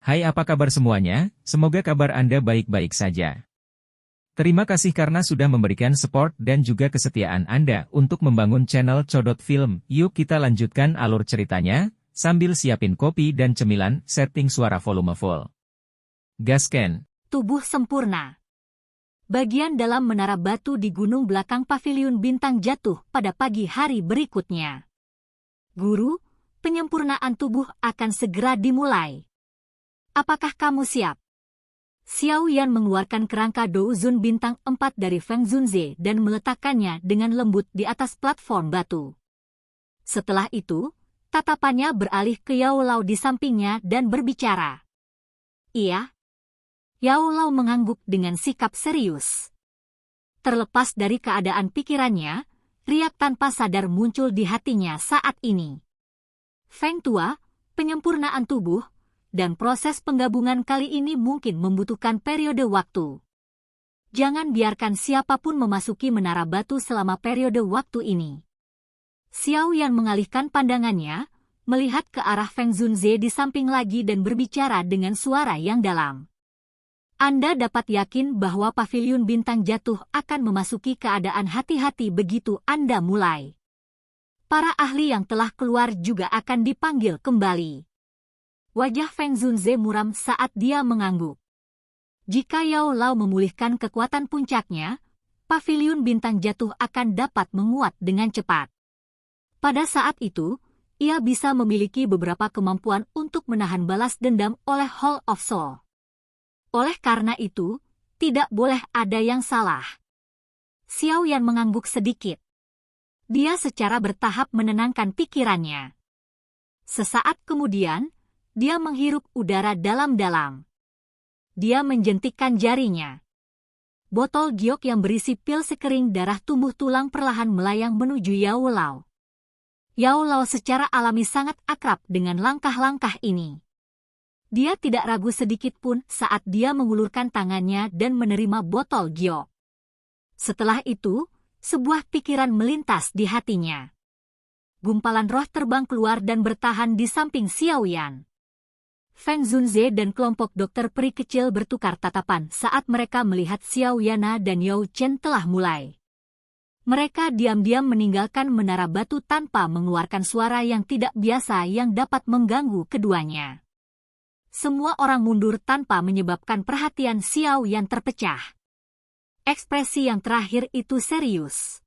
Hai, apa kabar semuanya? Semoga kabar Anda baik-baik saja. Terima kasih karena sudah memberikan support dan juga kesetiaan Anda untuk membangun channel Codot Film. Yuk kita lanjutkan alur ceritanya, sambil siapin kopi dan cemilan, setting suara volume full. Gasken. Tubuh sempurna. Bagian dalam menara batu di gunung belakang paviliun bintang jatuh pada pagi hari berikutnya. Guru, penyempurnaan tubuh akan segera dimulai. Apakah kamu siap? Xiao Yan mengeluarkan kerangka Douzun bintang 4 dari Feng Zunze dan meletakkannya dengan lembut di atas platform batu. Setelah itu, tatapannya beralih ke Yao Lao di sampingnya dan berbicara. Iya. Yao Lao mengangguk dengan sikap serius. Terlepas dari keadaan pikirannya, riak tanpa sadar muncul di hatinya saat ini. Feng Tua, penyempurnaan tubuh, dan proses penggabungan kali ini mungkin membutuhkan periode waktu. Jangan biarkan siapapun memasuki menara batu selama periode waktu ini. Xiao Yan mengalihkan pandangannya, melihat ke arah Feng Zunze di samping lagi dan berbicara dengan suara yang dalam. Anda dapat yakin bahwa paviliun bintang jatuh akan memasuki keadaan hati-hati begitu Anda mulai. Para ahli yang telah keluar juga akan dipanggil kembali. Wajah Feng Zunze muram saat dia mengangguk. Jika Yao Lao memulihkan kekuatan puncaknya, paviliun bintang jatuh akan dapat menguat dengan cepat. Pada saat itu, ia bisa memiliki beberapa kemampuan untuk menahan balas dendam oleh Hall of Soul. Oleh karena itu, tidak boleh ada yang salah. Xiao Yan mengangguk sedikit. Dia secara bertahap menenangkan pikirannya. Sesaat kemudian, dia menghirup udara dalam-dalam. Dia menjentikkan jarinya. Botol giok yang berisi pil sekering darah tumbuh tulang perlahan melayang menuju Yao Lao. Yao Lao secara alami sangat akrab dengan langkah-langkah ini. Dia tidak ragu sedikit pun saat dia mengulurkan tangannya dan menerima botol giok. Setelah itu, sebuah pikiran melintas di hatinya. Gumpalan roh terbang keluar dan bertahan di samping Xiao Yan. Feng Zunze dan kelompok dokter peri kecil bertukar tatapan saat mereka melihat Xiao Yana dan Yao Chen telah mulai. Mereka diam-diam meninggalkan menara batu tanpa mengeluarkan suara yang tidak biasa yang dapat mengganggu keduanya. Semua orang mundur tanpa menyebabkan perhatian Xiao Yan terpecah. Ekspresi yang terakhir itu serius.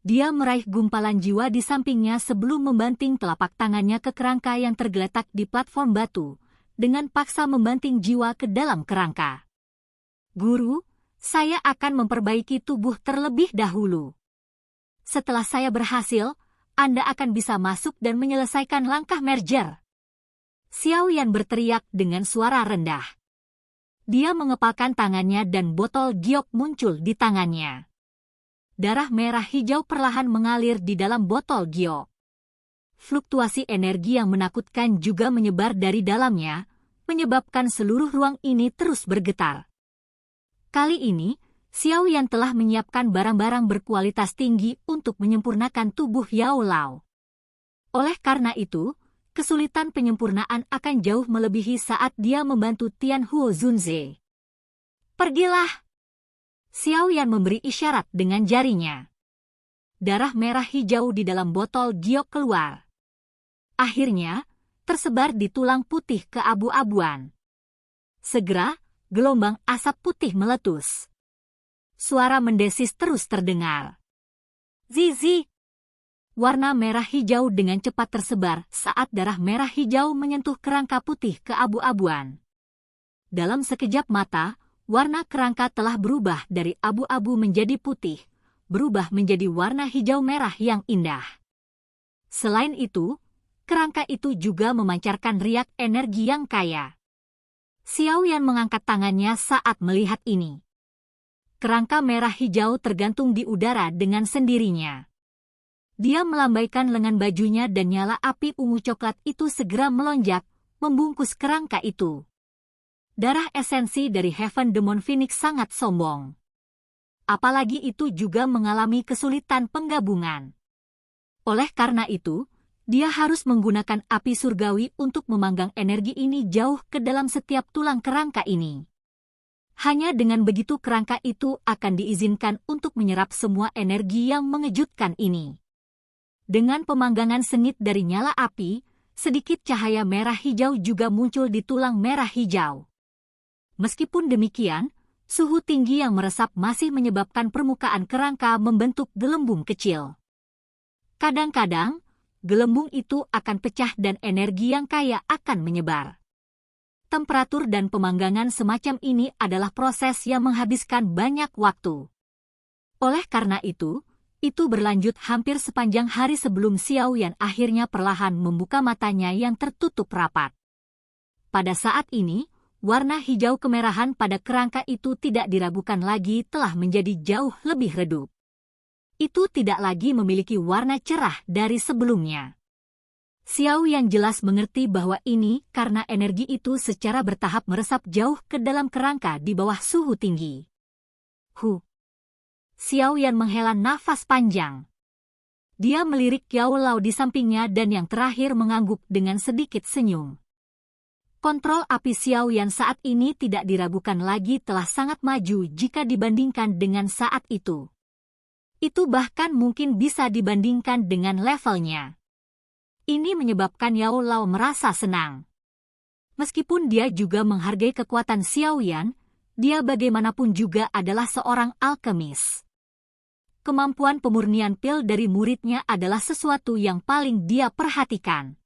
Dia meraih gumpalan jiwa di sampingnya sebelum membanting telapak tangannya ke kerangka yang tergeletak di platform batu, dengan paksa membanting jiwa ke dalam kerangka. Guru, saya akan memperbaiki tubuh terlebih dahulu. Setelah saya berhasil, Anda akan bisa masuk dan menyelesaikan langkah merger. Xiao Yan berteriak dengan suara rendah. Dia mengepalkan tangannya dan botol giok muncul di tangannya. Darah merah hijau perlahan mengalir di dalam botol giok. Fluktuasi energi yang menakutkan juga menyebar dari dalamnya, menyebabkan seluruh ruang ini terus bergetar. Kali ini, Xiao Yan telah menyiapkan barang-barang berkualitas tinggi untuk menyempurnakan tubuh Yao Lao. Oleh karena itu, kesulitan penyempurnaan akan jauh melebihi saat dia membantu Tianhuo Zunze. Pergilah! Xiao Yan memberi isyarat dengan jarinya. Darah merah hijau di dalam botol giok keluar. Akhirnya, tersebar di tulang putih keabu-abuan. Segera, gelombang asap putih meletus. Suara mendesis terus terdengar. Zizi! Warna merah hijau dengan cepat tersebar saat darah merah hijau menyentuh kerangka putih keabu-abuan. Dalam sekejap mata, warna kerangka telah berubah dari abu-abu menjadi putih, berubah menjadi warna hijau merah yang indah. Selain itu, kerangka itu juga memancarkan riak energi yang kaya. Xiao Yan mengangkat tangannya saat melihat ini. Kerangka merah hijau tergantung di udara dengan sendirinya. Dia melambaikan lengan bajunya dan nyala api ungu coklat itu segera melonjak, membungkus kerangka itu. Darah esensi dari Heaven Demon Phoenix sangat sombong. Apalagi itu juga mengalami kesulitan penggabungan. Oleh karena itu, dia harus menggunakan api surgawi untuk memanggang energi ini jauh ke dalam setiap tulang kerangka ini. Hanya dengan begitu kerangka itu akan diizinkan untuk menyerap semua energi yang mengejutkan ini. Dengan pemanggangan sengit dari nyala api, sedikit cahaya merah hijau juga muncul di tulang merah hijau. Meskipun demikian, suhu tinggi yang meresap masih menyebabkan permukaan kerangka membentuk gelembung kecil. Kadang-kadang, gelembung itu akan pecah dan energi yang kaya akan menyebar. Temperatur dan pemanggangan semacam ini adalah proses yang menghabiskan banyak waktu. Oleh karena itu berlanjut hampir sepanjang hari sebelum Xiao Yan akhirnya perlahan membuka matanya yang tertutup rapat. Pada saat ini, warna hijau kemerahan pada kerangka itu tidak diragukan lagi telah menjadi jauh lebih redup. Itu tidak lagi memiliki warna cerah dari sebelumnya. Xiao yang jelas mengerti bahwa ini karena energi itu secara bertahap meresap jauh ke dalam kerangka di bawah suhu tinggi. Xiao Yan menghela nafas panjang. Dia melirik Yao Lao di sampingnya dan yang terakhir mengangguk dengan sedikit senyum. Kontrol api Xiao Yan saat ini tidak diragukan lagi telah sangat maju jika dibandingkan dengan saat itu. Itu bahkan mungkin bisa dibandingkan dengan levelnya. Ini menyebabkan Yao Lao merasa senang. Meskipun dia juga menghargai kekuatan Xiao Yan, dia bagaimanapun juga adalah seorang alkemis. Kemampuan pemurnian pil dari muridnya adalah sesuatu yang paling dia perhatikan.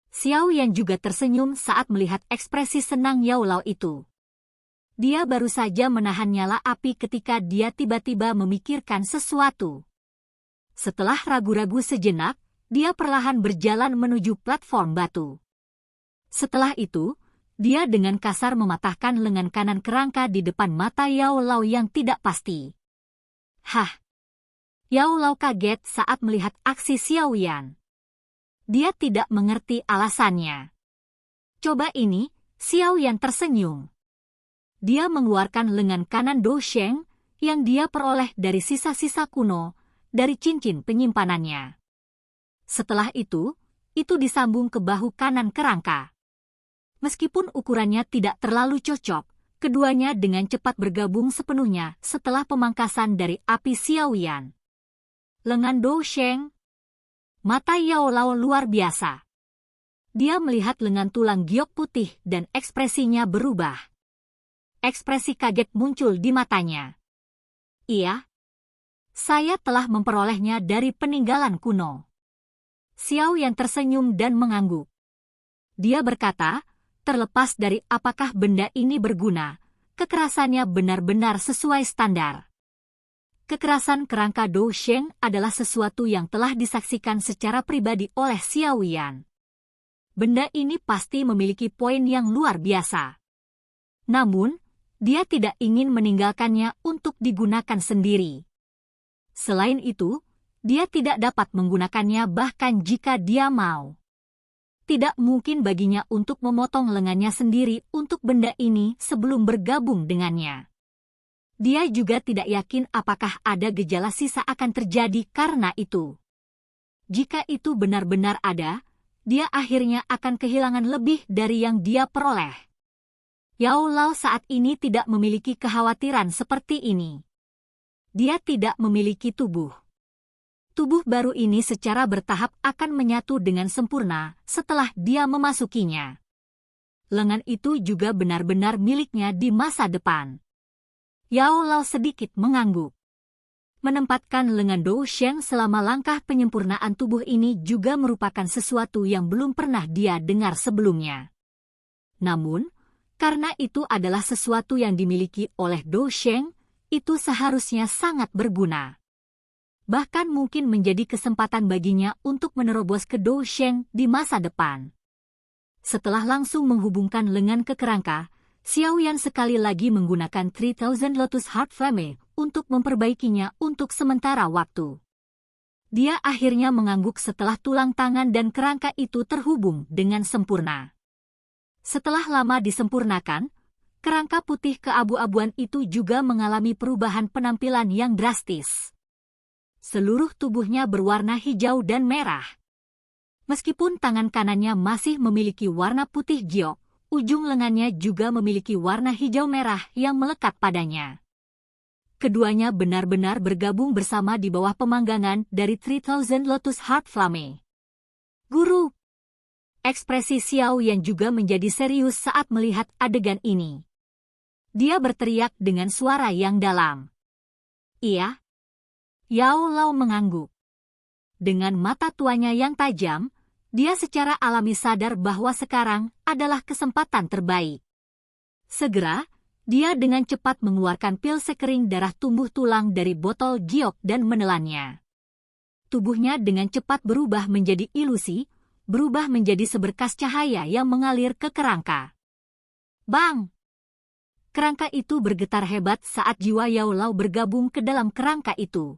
Xiao Yan juga tersenyum saat melihat ekspresi senang Yao Lao itu. Dia baru saja menahan nyala api ketika dia tiba-tiba memikirkan sesuatu. Setelah ragu-ragu sejenak, dia perlahan berjalan menuju platform batu. Setelah itu, dia dengan kasar mematahkan lengan kanan kerangka di depan mata Yao Lao yang tidak pasti. Yao Lao kaget saat melihat aksi Xiao Yan. Dia tidak mengerti alasannya. Coba ini, Xiao Yan tersenyum. Dia mengeluarkan lengan kanan Do Sheng yang dia peroleh dari sisa-sisa kuno dari cincin penyimpanannya. Setelah itu disambung ke bahu kanan kerangka. Meskipun ukurannya tidak terlalu cocok, keduanya dengan cepat bergabung sepenuhnya setelah pemangkasan dari api Xiao Yan. Lengan Do Sheng. Mata Yao Lao luar biasa. Dia melihat lengan tulang giok putih dan ekspresinya berubah. Ekspresi kaget muncul di matanya. Iya, saya telah memperolehnya dari peninggalan kuno. Xiao Yan tersenyum dan mengangguk. Dia berkata, terlepas dari apakah benda ini berguna, kekerasannya benar-benar sesuai standar. Kekerasan kerangka Do Sheng adalah sesuatu yang telah disaksikan secara pribadi oleh Xiao Yan. Benda ini pasti memiliki poin yang luar biasa. Namun, dia tidak ingin meninggalkannya untuk digunakan sendiri. Selain itu, dia tidak dapat menggunakannya bahkan jika dia mau. Tidak mungkin baginya untuk memotong lengannya sendiri untuk benda ini sebelum bergabung dengannya. Dia juga tidak yakin apakah ada gejala sisa akan terjadi karena itu. Jika itu benar-benar ada, dia akhirnya akan kehilangan lebih dari yang dia peroleh. Yao Lao saat ini tidak memiliki kekhawatiran seperti ini. Dia tidak memiliki tubuh. Tubuh baru ini secara bertahap akan menyatu dengan sempurna setelah dia memasukinya. Lengan itu juga benar-benar miliknya di masa depan. Yao Lao sedikit mengangguk. Menempatkan lengan Do Sheng selama langkah penyempurnaan tubuh ini juga merupakan sesuatu yang belum pernah dia dengar sebelumnya. Namun, karena itu adalah sesuatu yang dimiliki oleh Do Sheng, itu seharusnya sangat berguna. Bahkan mungkin menjadi kesempatan baginya untuk menerobos ke Do Sheng di masa depan. Setelah langsung menghubungkan lengan ke kerangka, Xiao Yan sekali lagi menggunakan 3000 Lotus Heart Flame untuk memperbaikinya untuk sementara waktu. Dia akhirnya mengangguk setelah tulang tangan dan kerangka itu terhubung dengan sempurna. Setelah lama disempurnakan, kerangka putih keabu-abuan itu juga mengalami perubahan penampilan yang drastis. Seluruh tubuhnya berwarna hijau dan merah. Meskipun tangan kanannya masih memiliki warna putih giok, ujung lengannya juga memiliki warna hijau merah yang melekat padanya. Keduanya benar-benar bergabung bersama di bawah pemanggangan dari 3000 Lotus Heart Flame. Guru! Ekspresi Xiao Yan juga menjadi serius saat melihat adegan ini. Dia berteriak dengan suara yang dalam. Iya? Yao Lao mengangguk. Dengan mata tuanya yang tajam, dia secara alami sadar bahwa sekarang adalah kesempatan terbaik. Segera, dia dengan cepat mengeluarkan pil sekering darah tumbuh tulang dari botol giok dan menelannya. Tubuhnya dengan cepat berubah menjadi ilusi, berubah menjadi seberkas cahaya yang mengalir ke kerangka. Bang! Kerangka itu bergetar hebat saat jiwa Yao Lao bergabung ke dalam kerangka itu.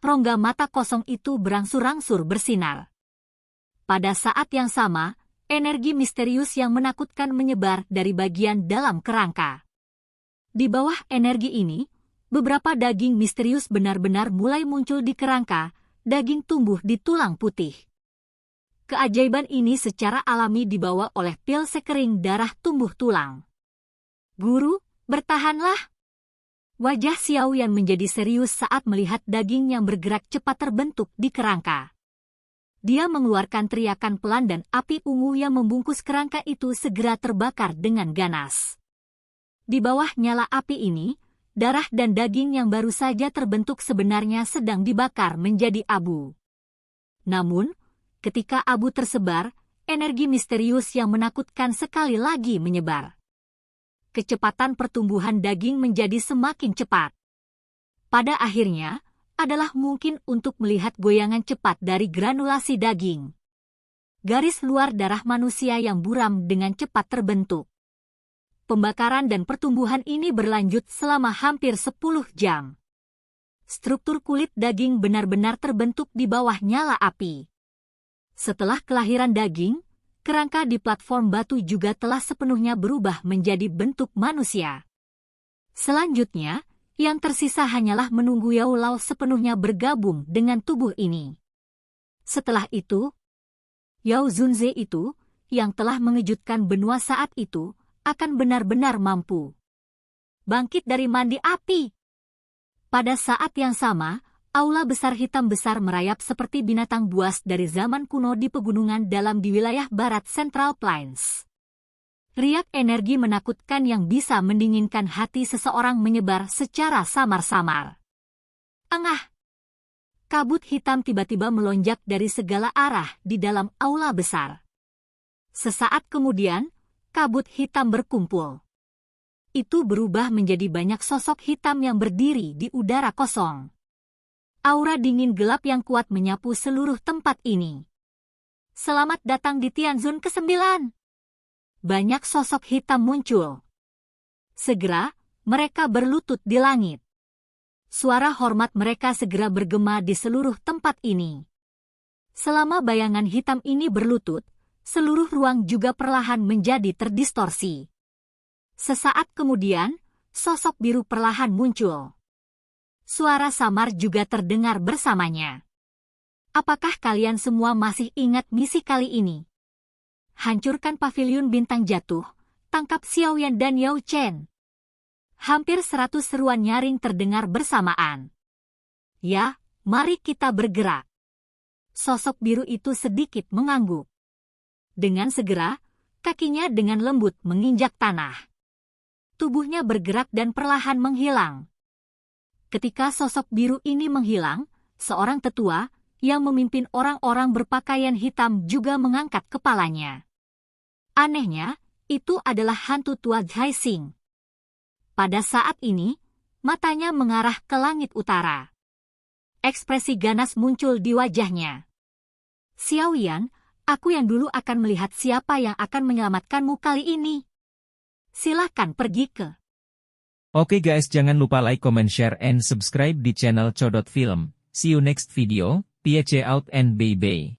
Rongga mata kosong itu berangsur-angsur bersinar. Pada saat yang sama, energi misterius yang menakutkan menyebar dari bagian dalam kerangka. Di bawah energi ini, beberapa daging misterius benar-benar mulai muncul di kerangka, daging tumbuh di tulang putih. Keajaiban ini secara alami dibawa oleh pil sekering darah tumbuh tulang. Guru, bertahanlah! Wajah Xiao Yan menjadi serius saat melihat daging yang bergerak cepat terbentuk di kerangka. Dia mengeluarkan teriakan pelan dan api ungu yang membungkus kerangka itu segera terbakar dengan ganas. Di bawah nyala api ini, darah dan daging yang baru saja terbentuk sebenarnya sedang dibakar menjadi abu. Namun, ketika abu tersebar, energi misterius yang menakutkan sekali lagi menyebar. Kecepatan pertumbuhan daging menjadi semakin cepat. Pada akhirnya, adalah mungkin untuk melihat goyangan cepat dari granulasi daging. Garis luar darah manusia yang buram dengan cepat terbentuk. Pembakaran dan pertumbuhan ini berlanjut selama hampir 10 jam. Struktur kulit daging benar-benar terbentuk di bawah nyala api. Setelah kelahiran daging, kerangka di platform batu juga telah sepenuhnya berubah menjadi bentuk manusia. Selanjutnya, yang tersisa hanyalah menunggu Yao Lao sepenuhnya bergabung dengan tubuh ini. Setelah itu, Yao Zunze itu, yang telah mengejutkan benua saat itu, akan benar-benar mampu bangkit dari mandi api. Pada saat yang sama, aula besar hitam besar merayap seperti binatang buas dari zaman kuno di pegunungan dalam di wilayah barat Central Plains. Riak energi menakutkan yang bisa mendinginkan hati seseorang menyebar secara samar-samar. Engah! Kabut hitam tiba-tiba melonjak dari segala arah di dalam aula besar. Sesaat kemudian, kabut hitam berkumpul. Itu berubah menjadi banyak sosok hitam yang berdiri di udara kosong. Aura dingin gelap yang kuat menyapu seluruh tempat ini. Selamat datang di Tianzun ke-9. Banyak sosok hitam muncul. Segera, mereka berlutut di langit. Suara hormat mereka segera bergema di seluruh tempat ini. Selama bayangan hitam ini berlutut, seluruh ruang juga perlahan menjadi terdistorsi. Sesaat kemudian, sosok biru perlahan muncul. Suara samar juga terdengar bersamanya. Apakah kalian semua masih ingat misi kali ini? Hancurkan paviliun bintang jatuh, tangkap Xiao Yan dan Yao Chen. Hampir 100 seruan nyaring terdengar bersamaan. Ya, mari kita bergerak. Sosok biru itu sedikit mengangguk. Dengan segera, kakinya dengan lembut menginjak tanah. Tubuhnya bergerak dan perlahan menghilang. Ketika sosok biru ini menghilang, seorang tetua yang memimpin orang-orang berpakaian hitam juga mengangkat kepalanya. Anehnya, itu adalah hantu tua Zhai Xing. Pada saat ini, matanya mengarah ke langit utara. Ekspresi ganas muncul di wajahnya. Xiao Yan, aku yang dulu akan melihat siapa yang akan menyelamatkanmu kali ini. Silakan pergi ke. Oke guys, jangan lupa like, comment, share, and subscribe di channel Codot Film. See you next video. Peace out and bye-bye.